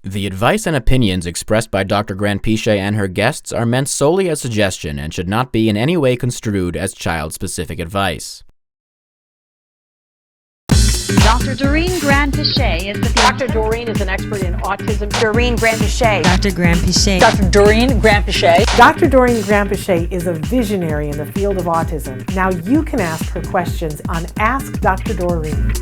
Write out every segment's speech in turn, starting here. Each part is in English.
The advice and opinions expressed by Dr. Granpeesheh and her guests are meant solely as suggestion and should not be in any way construed as child-specific advice. Dr. Doreen Granpeesheh is Dr. Doreen is an expert in autism. Doreen Granpeesheh. Dr. Granpeesheh. Dr. Doreen Granpeesheh. Dr. Doreen Granpeesheh is a visionary in the field of autism. Now you can ask her questions on Ask Dr. Doreen.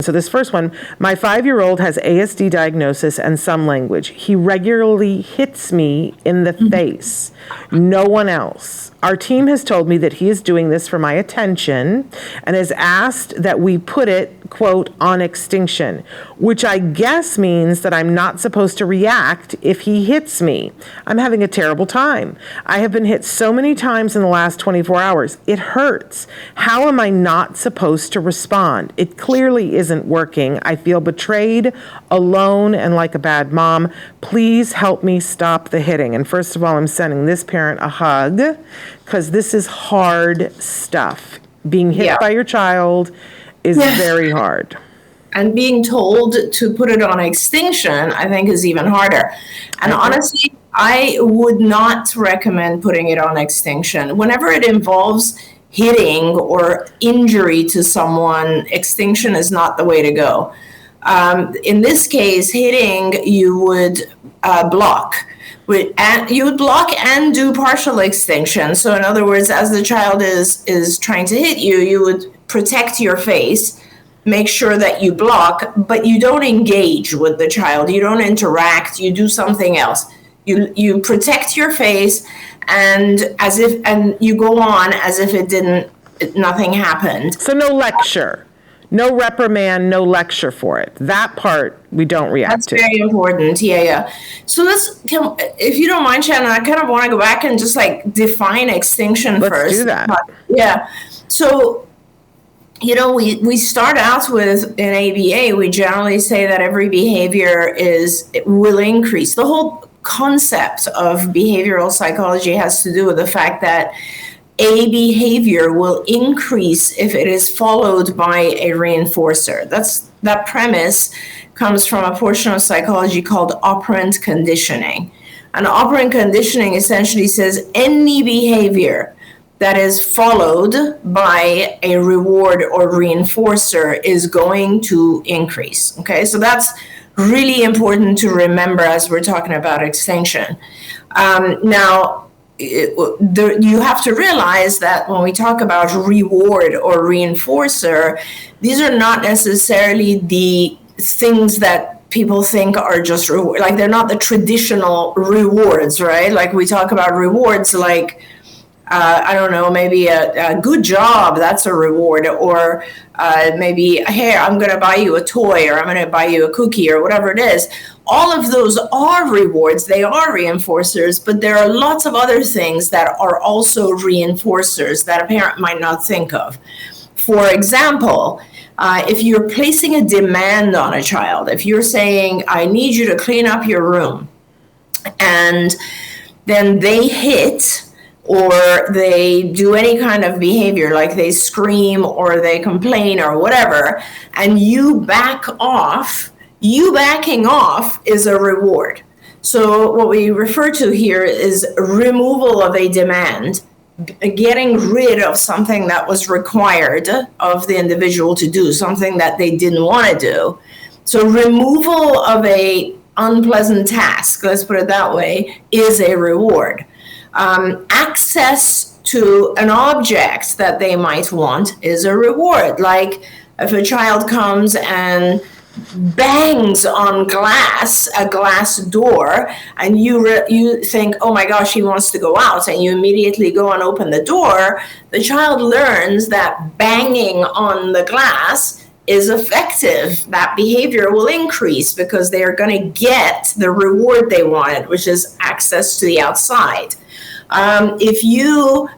So this first one, my 5-year-old has ASD diagnosis and some language. He regularly hits me in the face. No one else. Our team has told me that he is doing this for my attention and has asked that we put it, quote, on extinction, which I guess means that I'm not supposed to react if he hits me. I'm having a terrible time. I have been hit so many times in the last 24 hours. It hurts. How am I not supposed to respond? It clearly isn't working. I feel betrayed, alone, and like a bad mom. Please help me stop the hitting. And first of all, I'm sending this parent a hug because this is hard stuff. Being hit by your child is very hard. And being told to put it on extinction, I think, is even harder. And honestly, I would not recommend putting it on extinction. Whenever it involves hitting or injury to someone, extinction is not the way to go. In this case, hitting, you would block. You would block and do partial extinction. So in other words, as the child is trying to hit you, you would protect your face, make sure that you block, but you don't engage with the child. You don't interact. You do something else. You protect your face, and you go on as if nothing happened. So no lecture, no reprimand, no lecture for it. That part we don't react to. That's very important. Yeah. So if you don't mind, Shannon, I kind of want to go back and just define extinction first. Let's do that. Yeah. So, we start out with in ABA, we generally say that every behavior will increase. The whole concept of behavioral psychology has to do with the fact that a behavior will increase if it is followed by a reinforcer. That premise comes from a portion of psychology called operant conditioning. And operant conditioning essentially says any behavior that is followed by a reward or reinforcer is going to increase. Okay, so that's really important to remember as we're talking about extinction. Now, you have to realize that when we talk about reward or reinforcer, these are not necessarily the things that people think are just reward. They're not the traditional rewards, right? We talk about rewards I don't know, maybe a good job, that's a reward, or maybe, hey, I'm going to buy you a toy, or I'm going to buy you a cookie, or whatever it is. All of those are rewards, they are reinforcers, but there are lots of other things that are also reinforcers that a parent might not think of. For example, if you're placing a demand on a child, if you're saying, I need you to clean up your room, and then they hit, or they do any kind of behavior, like they scream or they complain or whatever, and you back off, you backing off is a reward. So what we refer to here is removal of a demand, getting rid of something that was required of the individual to do, something that they didn't want to do. So removal of a unpleasant task, let's put it that way, is a reward. Access to an object that they might want is a reward. Like if a child comes and bangs on a glass door, and you think, oh my gosh, he wants to go out, and you immediately go and open the door, the child learns that banging on the glass is effective. That behavior will increase because they are going to get the reward they wanted, which is access to the outside. Attention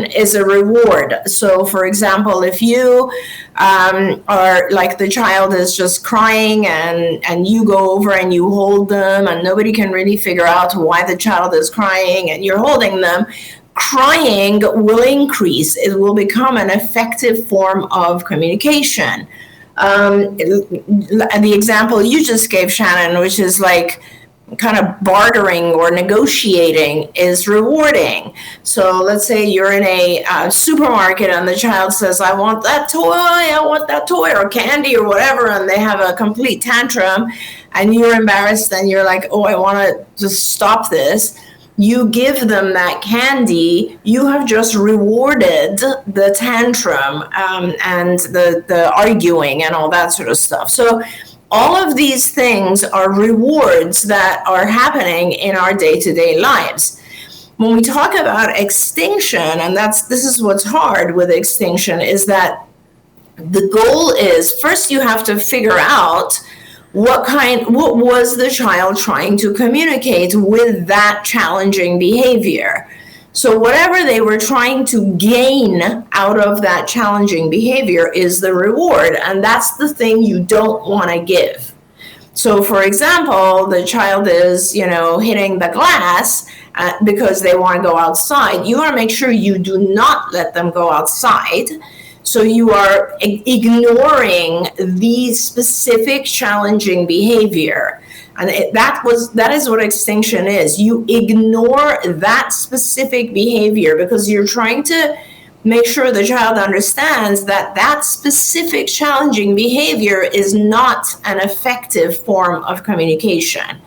is a reward. So for example, if you are like the child is just crying and you go over and you hold them and nobody can really figure out why the child is crying and you're holding them, crying will increase. It will become an effective form of communication. The example you just gave, Shannon, which is like kind of bartering or negotiating, is rewarding. So let's say you're in a supermarket and the child says, I want that toy or candy or whatever, and they have a complete tantrum and you're embarrassed and you're like, oh, I want to just stop this. You give them that candy, you have just rewarded the tantrum and the arguing and all that sort of stuff. So all of these things are rewards that are happening in our day-to-day lives. When we talk about extinction, and this is what's hard with extinction, is that the goal is, first you have to figure out what was the child trying to communicate with that challenging behavior. So whatever they were trying to gain out of that challenging behavior is the reward, and that's the thing you don't want to give. So for example, the child is, hitting the glass because they want to go outside. You want to make sure you do not let them go outside. So you are ignoring the specific challenging behavior. And that is what extinction is. You ignore that specific behavior because you're trying to make sure the child understands that specific challenging behavior is not an effective form of communication.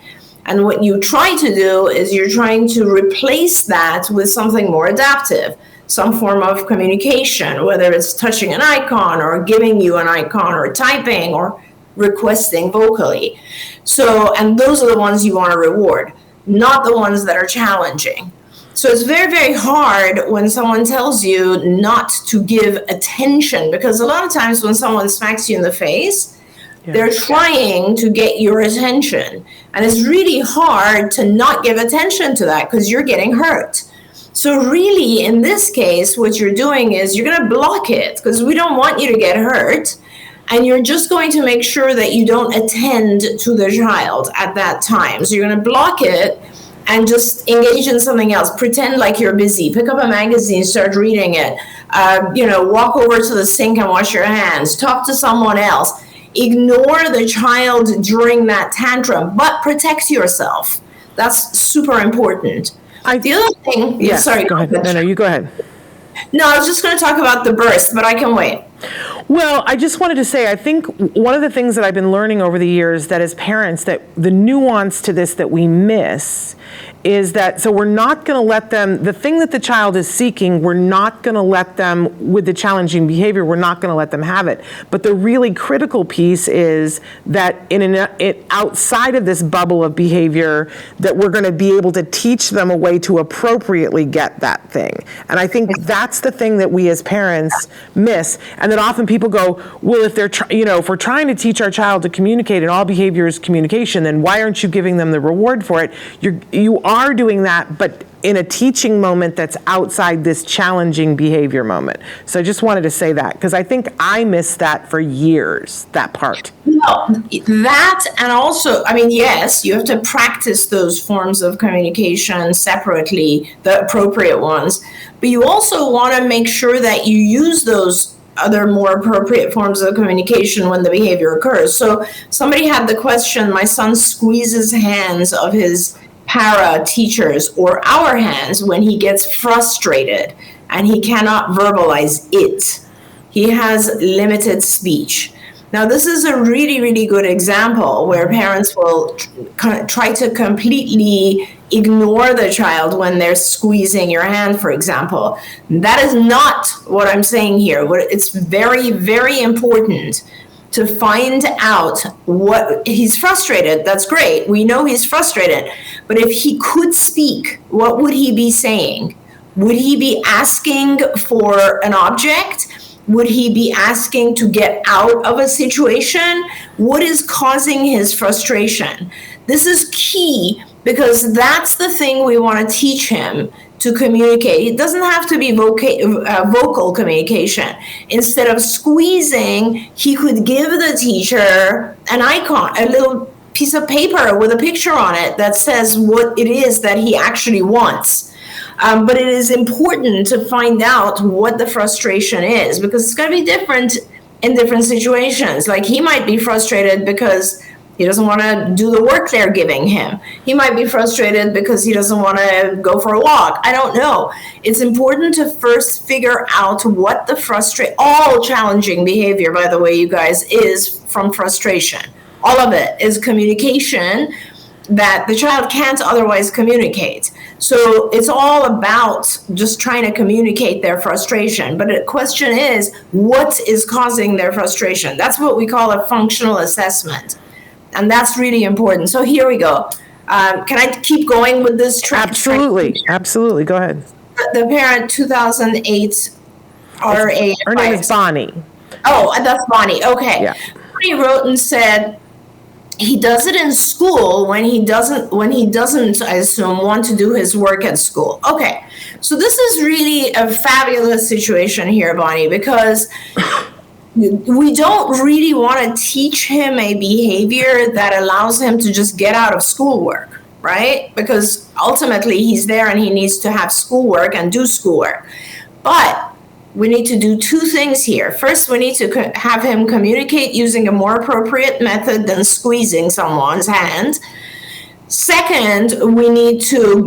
And what you try to do is you're trying to replace that with something more adaptive, some form of communication, whether it's touching an icon or giving you an icon or typing or requesting vocally. So, and those are the ones you want to reward, not the ones that are challenging. So it's very, very hard when someone tells you not to give attention, because a lot of times when someone smacks you in the face, they're trying to get your attention. And it's really hard to not give attention to that because you're getting hurt. So really, in this case, what you're doing is you're going to block it because we don't want you to get hurt. And you're just going to make sure that you don't attend to the child at that time. So you're going to block it and just engage in something else. Pretend like you're busy. Pick up a magazine, start reading it. Walk over to the sink and wash your hands. Talk to someone else. Ignore the child during that tantrum, but protect yourself. That's super important. The other thing, sorry, go ahead. No, you go ahead. No, I was just going to talk about the burst, but I can wait. Well, I just wanted to say, I think one of the things that I've been learning over the years that as parents, that the nuance to this that we miss is that, so we're not going to let them, the thing that the child is seeking, we're not going to let them, with the challenging behavior, we're not going to let them have it. But the really critical piece is that outside of this bubble of behavior, that we're going to be able to teach them a way to appropriately get that thing. And I think that's the thing that we as parents miss. And then often people go, well, if they're, if we're trying to teach our child to communicate and all behavior is communication, then why aren't you giving them the reward for it? You are doing that, but in a teaching moment that's outside this challenging behavior moment. So I just wanted to say that, because I think I missed that for years, that part. No, that, and also, yes, you have to practice those forms of communication separately, the appropriate ones, but you also want to make sure that you use those other more appropriate forms of communication when the behavior occurs. So somebody had the question, my son squeezes hands of his para teachers or our hands when he gets frustrated and he cannot verbalize it. He has limited speech. Now, this is a really, really good example where parents will try to completely ignore the child when they're squeezing your hand, for example. That is not what I'm saying here. It's very, very important to find out what he's frustrated. That's great. We know he's frustrated. But if he could speak, what would he be saying? Would he be asking for an object? Would he be asking to get out of a situation? What is causing his frustration? This is key because that's the thing we want to teach him to communicate. It doesn't have to be vocal communication. Instead of squeezing, he could give the teacher an icon, a little piece of paper with a picture on it that says what it is that he actually wants. But it is important to find out what the frustration is, because it's going to be different in different situations. Like, he might be frustrated because he doesn't want to do the work they're giving him. He might be frustrated because he doesn't want to go for a walk. I don't know. It's important to first figure out what the all challenging behavior, by the way, you guys, is from frustration. All of it is communication that the child can't otherwise communicate. So it's all about just trying to communicate their frustration. But the question is, what is causing their frustration? That's what we call a functional assessment. And that's really important. So here we go. Can I keep going with this track? Absolutely. Go ahead. The parent, 2008 RA. Her name is Bonnie. Oh, that's Bonnie. Okay. Yeah. Bonnie wrote and said, he does it in school when he doesn't, I assume, want to do his work at school. Okay. So this is really a fabulous situation here, Bonnie, because we don't really want to teach him a behavior that allows him to just get out of schoolwork, right? Because ultimately he's there and he needs to have schoolwork and do schoolwork. But we need to do two things here. First, we need to have him communicate using a more appropriate method than squeezing someone's hand. Second, we need to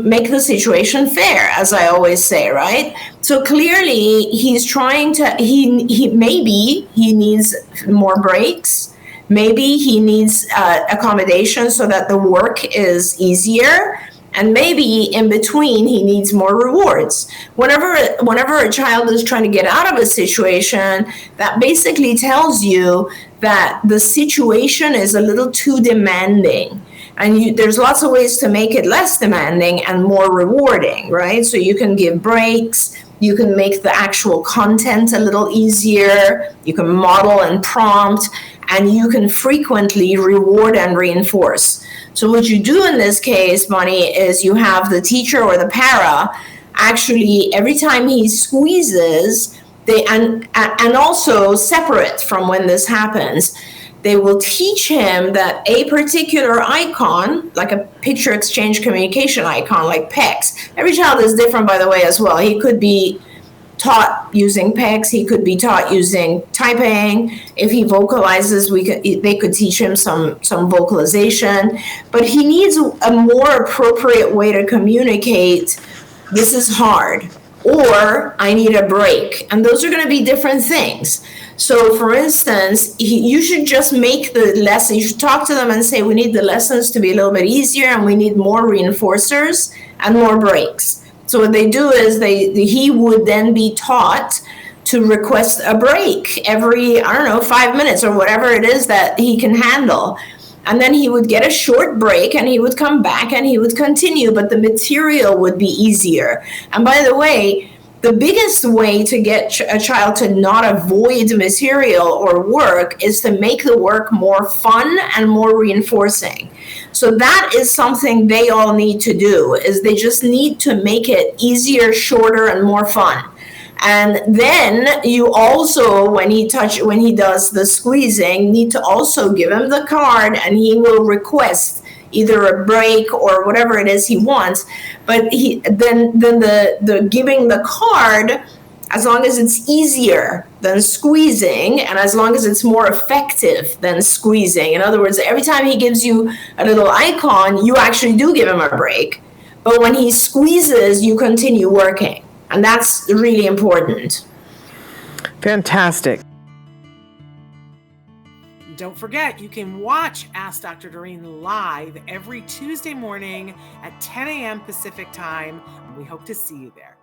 make the situation fair, as I always say, right? So clearly he's trying to, maybe he needs more breaks. Maybe he needs accommodation so that the work is easier. And maybe in between, he needs more rewards. Whenever a child is trying to get out of a situation, that basically tells you that the situation is a little too demanding. And there's lots of ways to make it less demanding and more rewarding, right? So you can give breaks. You can make the actual content a little easier. You can model and prompt. And you can frequently reward and reinforce. So what you do in this case, Bonnie, is you have the teacher or the para actually, every time he squeezes, and also separate from when this happens, they will teach him that a particular icon, like a picture exchange communication icon, like PECs. Every child is different, by the way, as well. He could be taught using PECs. He could be taught using typing. If he vocalizes, they could teach him some vocalization. But he needs a more appropriate way to communicate. This is hard, or I need a break. And those are going to be different things. So, for instance, you should just make the lesson. You should talk to them and say, we need the lessons to be a little bit easier, and we need more reinforcers and more breaks. So what they do is he would then be taught to request a break every, 5 minutes or whatever it is that he can handle. And then he would get a short break and he would come back and he would continue, but the material would be easier. And by the way, the biggest way to get a child to not avoid material or work is to make the work more fun and more reinforcing. So that is something they all need to do, is they just need to make it easier, shorter, and more fun. And then you also, when he does the squeezing, need to also give him the card, and he will request either a break or whatever it is he wants. But then the giving the card, as long as it's easier than squeezing, and as long as it's more effective than squeezing. In other words, every time he gives you a little icon, you actually do give him a break. But when he squeezes, you continue working. And that's really important. Fantastic. Don't forget, you can watch Ask Dr. Doreen live every Tuesday morning at 10 a.m. Pacific time. We hope to see you there.